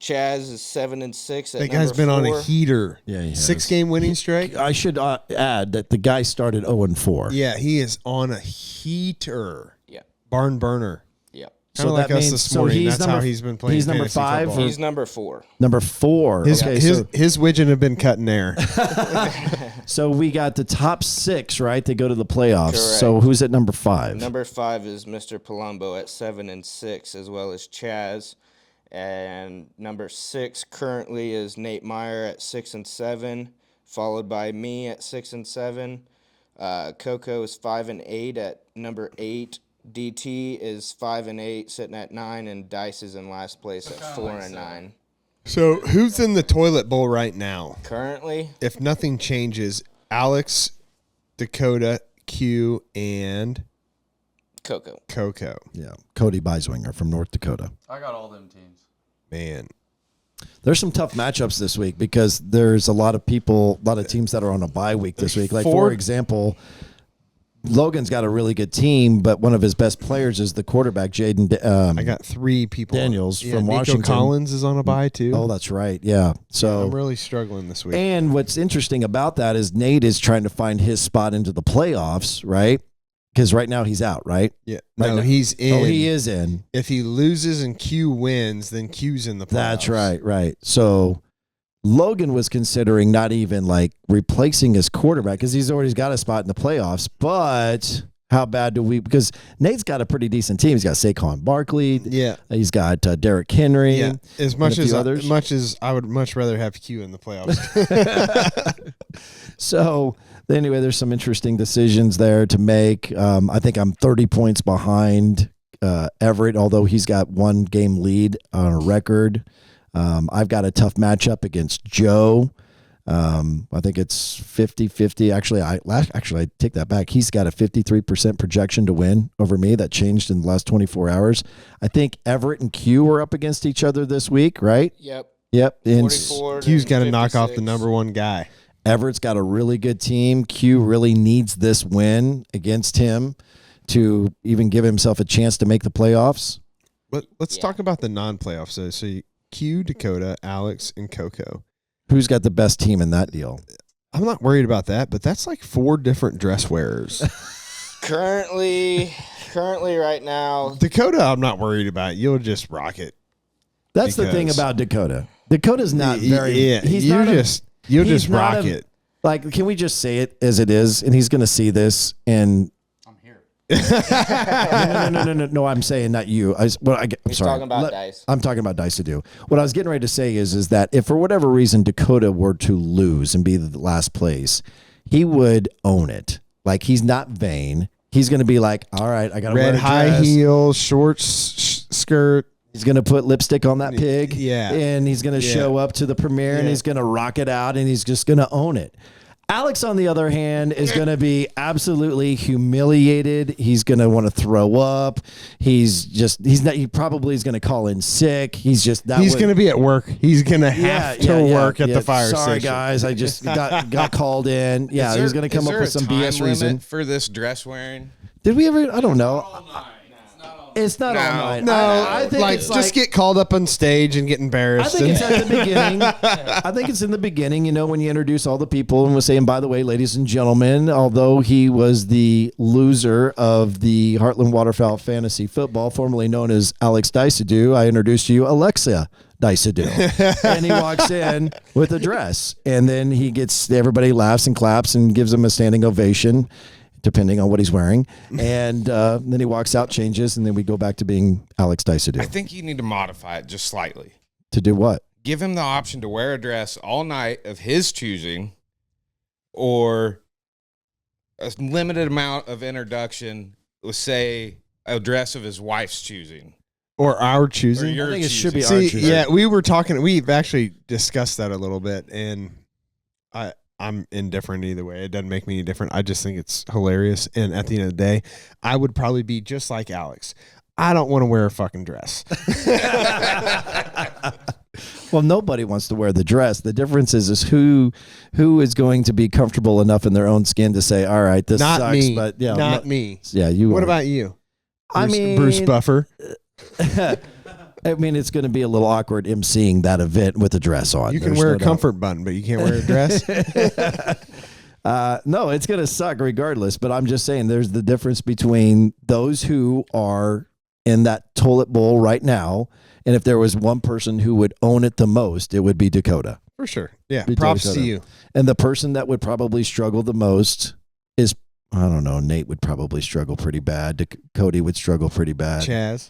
Chaz is 7-6. That guy's been on a heater. Yeah, he has. 6-game winning streak. I should add that the guy started 0-4. Yeah, he is on a heater. Yeah. Barn burner. Yep. Kind of like us this morning. That's how he's been playing. He's number fantasy 5. football. He's number 4. Number 4. His Okay, widget have been cutting air. so we got the top 6, right? They go to the playoffs. Correct. So who's at number 5? Number 5 is Mr. Palumbo at 7-6, as well as Chaz. And number 6 currently is Nate Meyer at 6-7, followed by me at 6-7. Coco is 5-8 at number 8. DT is 5-8, sitting at 9, and Dice is in last place at 4-9. So who's in the toilet bowl right now? Currently, If nothing changes, Alex, Dakota, Q, and Coco. Coco. Yeah, Cody Beiswinger from North Dakota. I got all them teams. Man. There's some tough matchups this week because there's a lot of teams that are on a bye week this week. Like, for example, Logan's got a really good team, but one of his best players is the quarterback, Jaden. I got 3 people. Daniels from Nico Washington. Collins is on a bye too. Oh, that's right. Yeah. So I'm really struggling this week. And what's interesting about that is Nate is trying to find his spot into the playoffs, right? Because right now he's out, right? Yeah. Right No, now- he's in. Oh, he is in. If he loses and Q wins, then Q's in the playoffs. That's right. So Logan was considering not even like replacing his quarterback because he's already got a spot in the playoffs. But how bad do we? Because Nate's got a pretty decent team. He's got Saquon Barkley. Yeah. He's got Derrick Henry. Yeah. As much and a few as others. I would much rather have Q in the playoffs. So anyway, there's some interesting decisions there to make. I think I'm 30 points behind Everett, although he's got 1 game lead on a record. I've got a tough matchup against Joe. I think it's 50-50. Actually, I take that back. He's got a 53% projection to win over me. That changed in the last 24 hours. I think Everett and Q are up against each other this week, right? Yep. And 44 Q's got to to knock off the 56. number 1 guy. Everett's got a really good team. Q really needs this win against him to even give himself a chance to make the playoffs. Let's talk about the non-playoffs. So Q, Dakota, Alex, and Coco. Who's got the best team in that deal? I'm not worried about that, but that's like 4 different dress wearers. Currently right now, Dakota, I'm not worried about. You'll just rock it. That's the thing Because- about Dakota. Dakota's not very. Yeah, he's you'll not a- you'll he's just not rock a- it. Like, can we just say it as it is? And he's going to see this. And I'm here. no. I'm saying not you. I'm sorry. talking about Dice. I'm talking about Dice to do. What I was getting ready to say is that if for whatever reason Dakota were to lose and be the last place, he would own it. Like, he's not vain. He's going to be like, all right, I got to wear Red a high dress. heels, short skirt. He's going to put lipstick on that pig. Yeah. And he's going to show up to the premiere and Yeah. he's going to rock it out and he's just going to own it. Alex, on the other hand, is going to be absolutely humiliated. He's going to want to throw up. He probably is going to call in sick. He's going to be at work. He's going to have to work at the fire station. Sorry, guys. I just got called in. Yeah, he's going to come up with some BS reason for this dress wearing. Did we ever? I don't know. It's not all night. No, I think like it's just get called up on stage and get embarrassed. I think it's at the beginning. I think it's in the beginning, when you introduce all the people and was saying, by the way, ladies and gentlemen, although he was the loser of the Heartland Waterfowl Fantasy Football, formerly known as Alex Dicedoo, I introduced you Alexia Dicedoo. And he walks in with a dress, and then everybody laughs and claps and gives him a standing ovation, depending on what he's wearing. And then he walks out, changes, and then we go back to being Alex Dicedoo. I think you need to modify it just slightly. To do what? Give him the option to wear a dress all night of his choosing, or a limited amount of introduction with, say, a dress of his wife's choosing. Or our choosing. Or your I think it choosing. should be our choosing. Yeah, we've actually discussed that a little bit, and I'm indifferent either way. It doesn't make me any different. I just think it's hilarious. And at the end of the day, I would probably be just like Alex. I don't want to wear a fucking dress. Well, nobody wants to wear the dress. The difference is who is going to be comfortable enough in their own skin to say, all right, this not sucks. Me. But yeah, not me. Yeah, you. What are. about you? Bruce Buffer. I mean, it's going to be a little awkward emceeing that event with a dress on. You can wear a comfort button, but you can't wear a dress. No, it's going to suck regardless. But I'm just saying there's the difference between those who are in that toilet bowl right now. And if there was one person who would own it the most, it would be Dakota. For sure. Yeah. Props to you. And the person that would probably struggle the most is, I don't know, Nate would probably struggle pretty bad. Cody would struggle pretty bad. Chaz.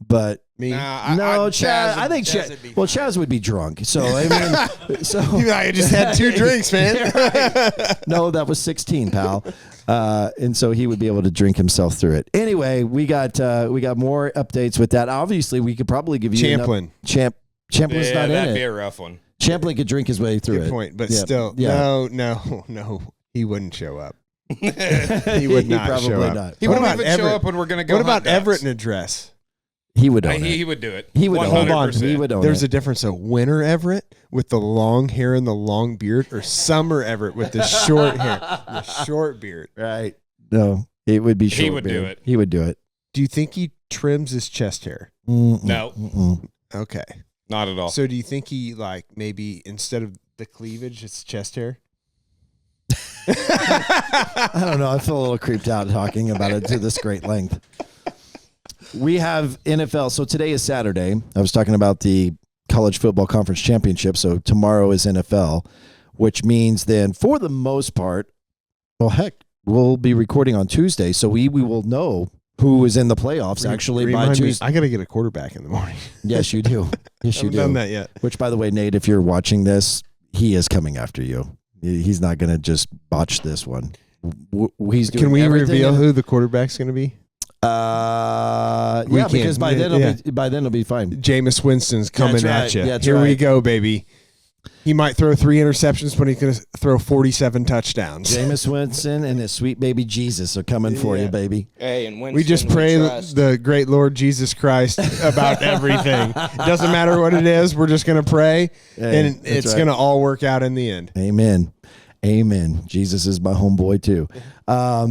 But me, Chaz. I think Chaz. Well, Chaz would be drunk. So I mean, I just had 2 drinks, man. No, that was 16, pal. And so he would be able to drink himself through it. Anyway, we got more updates with that. Obviously, we could probably give you Champlin. Champlin's not in it. That'd be a rough one. Champlin could drink his way through Good it. point, but Yeah. still, Yeah. no, he wouldn't show up. He would not probably show up. not. He wouldn't even show up when we're going to go. What about hunt ducks. Everett in a dress? He would own it. He would do it. He would own it. Hold on. 100%. He would own There's it. a difference of winter Everett with the long hair and the long beard, or summer Everett with the short hair, the short beard. Right. No, it would be short. He would do beard. it. He would do it. Do you think he trims his chest hair? No. Okay. Not at all. So do you think he, like, maybe instead of the cleavage, it's chest hair? I don't know. I feel a little creeped out talking about it to this great length. We have NFL. So today is Saturday. I was talking about the College Football Conference Championship. So tomorrow is NFL, which means then for the most part, well, heck, we'll be recording on Tuesday. So we will know who is in the playoffs actually by Tuesday. I got to get a quarterback in the morning. Yes, you do. Yes, you do. Haven't done that yet. Which, by the way, Nate, if you're watching this, he is coming after you. He's not going to just botch this one. He's doing Can we everything reveal who the quarterback's going to be? Yeah, can. because by then Yeah. it'll be fine. Jameis Winston's coming That's right. at you. That's Here we right. go, baby. He might throw 3 interceptions, but he's going to throw 47 touchdowns. Jameis Winston and his sweet baby Jesus are coming for you, baby. Hey, and Winston, We just pray trust. the great Lord Jesus Christ about everything. Doesn't matter what it is. We're just going to pray, Hey, and that's it's right. going to all work out in the end. Amen. Amen. Jesus is my homeboy too.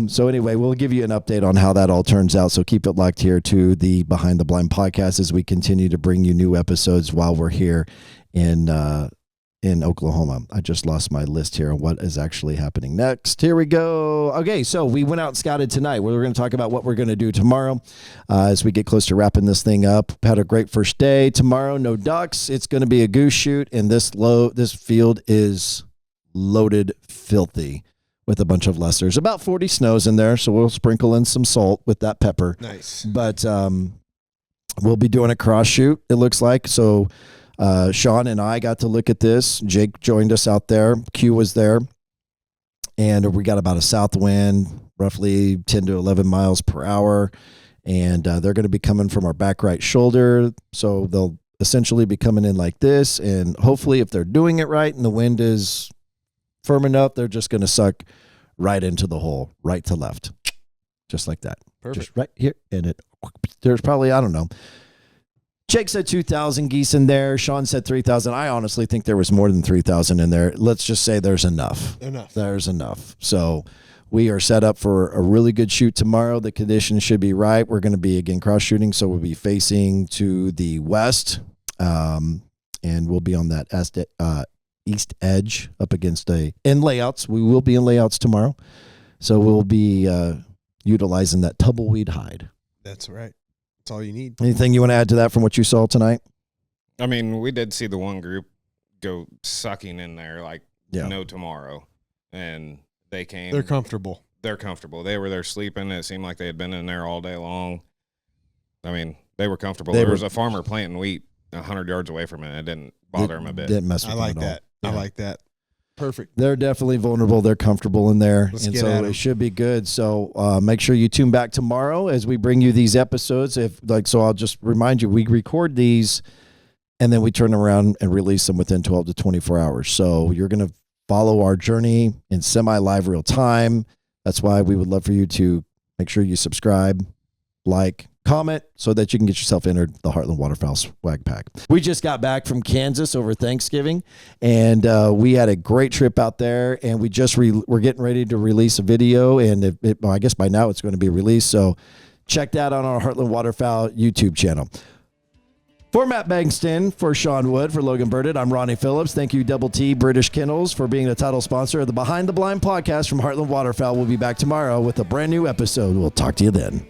So anyway, we'll give you an update on how that all turns out. So keep it locked here to the Behind the Blind podcast as we continue to bring you new episodes while we're here in Oklahoma. I just lost my list here on what is actually happening next. Here we go. Okay, so we went out and scouted tonight. We're going to talk about what we're going to do tomorrow as we get close to wrapping this thing up. Had a great first day. Tomorrow, no ducks. It's going to be a goose shoot, and this field is loaded filthy with a bunch of lessers. About 40 snows in there, so we'll sprinkle in some salt with that pepper. Nice. But we'll be doing a cross shoot, it looks like. So Sean and I got to look at this. Jake joined us out there. Q was there. And we got about a south wind, roughly 10 to 11 miles per hour. And they're going to be coming from our back right shoulder. So they'll essentially be coming in like this. And hopefully if they're doing it right and the wind is firm enough, they're just going to suck right into the hole, right to left, just like that. Perfect. Just right here, and there's probably, I don't know. Jake said 2,000 geese in there. Sean said 3,000. I honestly think there was more than 3,000 in there. Let's just say there's enough. There's enough. So we are set up for a really good shoot tomorrow. The conditions should be right. We're going to be, again, cross shooting, so we'll be facing to the west, and we'll be on that east edge up against in layouts. We will be in layouts tomorrow, so we'll be utilizing that tumbleweed hide. That's right. That's all you need. Anything you want to add to that from what you saw tonight? I mean, we did see the one group go sucking in there like no tomorrow, and they came. They're comfortable. They're comfortable. They were there sleeping. It seemed like they had been in there all day long. I mean, they were comfortable. There was a farmer planting wheat 100 yards away from it. It didn't bother him a bit. Didn't mess with I them like at that. all. I Yeah. like that. Perfect. They're definitely vulnerable. They're comfortable in there. Let's and get so at 'em. it should be good. So make sure you tune back tomorrow as we bring you these episodes. So I'll just remind you, we record these and then we turn them around and release them within 12 to 24 hours. So you're going to follow our journey in semi-live real time. That's why we would love for you to make sure you subscribe, like, comment, so that you can get yourself entered the Heartland Waterfowl Swag Pack. We just got back from Kansas over Thanksgiving, and we had a great trip out there, and we're getting ready to release a video, and I guess by now it's going to be released, so check that out on our Heartland Waterfowl YouTube channel. For Matt Bankston, for Sean Wood, for Logan Burditt, I'm Ronnie Philips. Thank you, Double T British Kennels, for being the title sponsor of the Behind the Blind podcast from Heartland Waterfowl. We'll be back tomorrow with a brand new episode. We'll talk to you then.